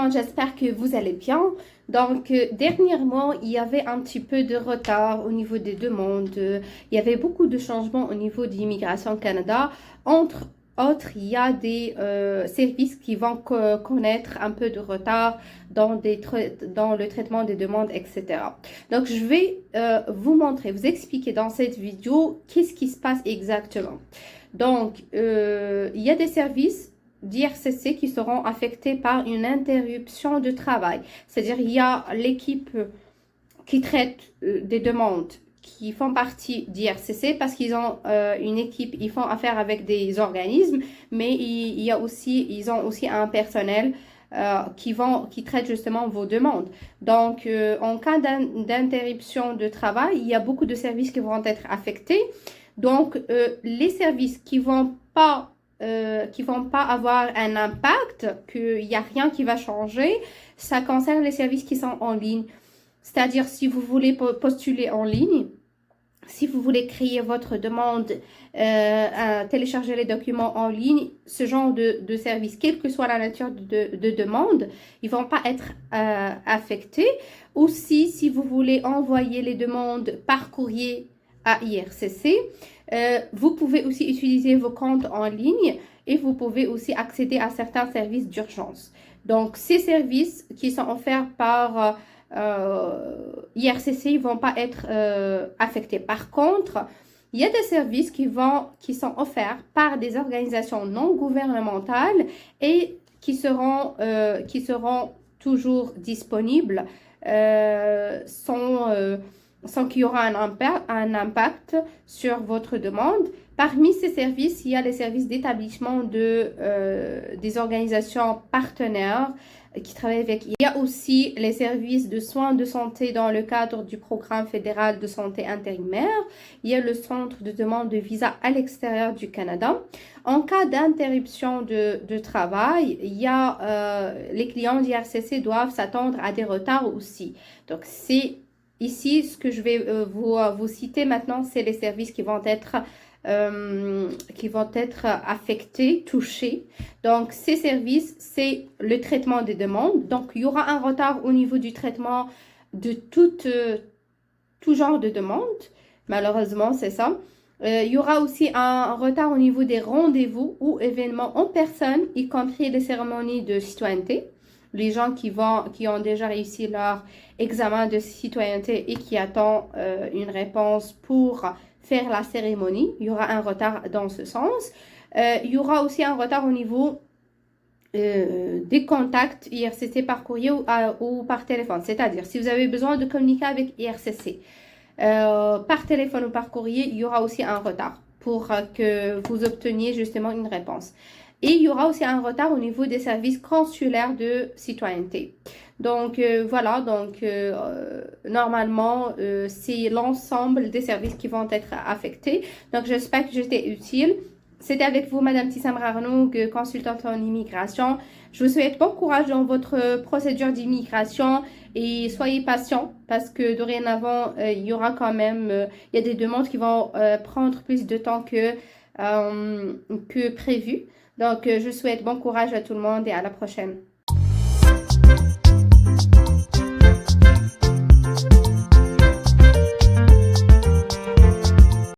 monde, j'espère que vous allez bien. Donc, dernièrement, il y avait un petit peu de retard au niveau des demandes. Il y avait beaucoup de changements au niveau de l'immigration au Canada. Entre autres, il y a des services qui vont connaître un peu de retard dans le traitement des demandes, etc. Donc, je vais vous montrer, vous expliquer dans cette vidéo qu'est-ce qui se passe exactement. Donc, il y a des services d'IRCC qui seront affectés par une interruption de travail. C'est-à-dire, il y a l'équipe qui traite des demandes qui font partie d'IRCC parce qu'ils ont une équipe, ils font affaire avec des organismes, mais ils ont aussi un personnel qui traite justement vos demandes. Donc, en cas d'interruption de travail, il y a beaucoup de services qui vont être affectés. Donc, les services qui vont pas avoir un impact, qu'il n'y a rien qui va changer, ça concerne les services qui sont en ligne. C'est-à-dire, si vous voulez postuler en ligne, si vous voulez créer votre demande, télécharger les documents en ligne, ce genre de service, quelle que soit la nature de demande, ils ne vont pas être affectés. Aussi, si vous voulez envoyer les demandes par courrier à IRCC, vous pouvez aussi utiliser vos comptes en ligne et vous pouvez aussi accéder à certains services d'urgence. Donc, ces services qui sont offerts par IRCC ne vont pas être affectés. Par contre, il y a des services qui sont offerts par des organisations non gouvernementales et qui seront toujours disponibles sans qu'il y aura un impact sur votre demande. Parmi ces services, il y a les services d'établissement des organisations partenaires qui travaillent avec. Il y a aussi les services de soins de santé dans le cadre du programme fédéral de santé intérimaire. Il y a le centre de demande de visa à l'extérieur du Canada. En cas d'interruption de travail, il y a les clients d'IRCC doivent s'attendre à des retards aussi. Donc, c'est ici ce que je vais vous citer maintenant, c'est les services qui vont être affectés, touchés. Donc, ces services, c'est le traitement des demandes. Donc, il y aura un retard au niveau du traitement de tout genre de demandes. Malheureusement, c'est ça. Il y aura aussi un retard au niveau des rendez-vous ou événements en personne, y compris les cérémonies de citoyenneté. Les gens qui ont déjà réussi leur examen de citoyenneté et qui attendent une réponse pour faire la cérémonie, il y aura un retard dans ce sens. Il y aura aussi un retard au niveau des contacts IRCC par courrier ou par téléphone. C'est-à-dire, si vous avez besoin de communiquer avec IRCC par téléphone ou par courrier, il y aura aussi un retard pour que vous obteniez justement une réponse. Et il y aura aussi un retard au niveau des services consulaires de citoyenneté. Donc, voilà, donc normalement, c'est l'ensemble des services qui vont être affectés. Donc, j'espère que j'étais utile. C'était avec vous, Madame Tissam Rarnoug, consultante en immigration. Je vous souhaite bon courage dans votre procédure d'immigration et soyez patient parce que dorénavant, il y aura quand même, il y a des demandes qui vont prendre plus de temps que prévu. Donc, je souhaite bon courage à tout le monde et à la prochaine.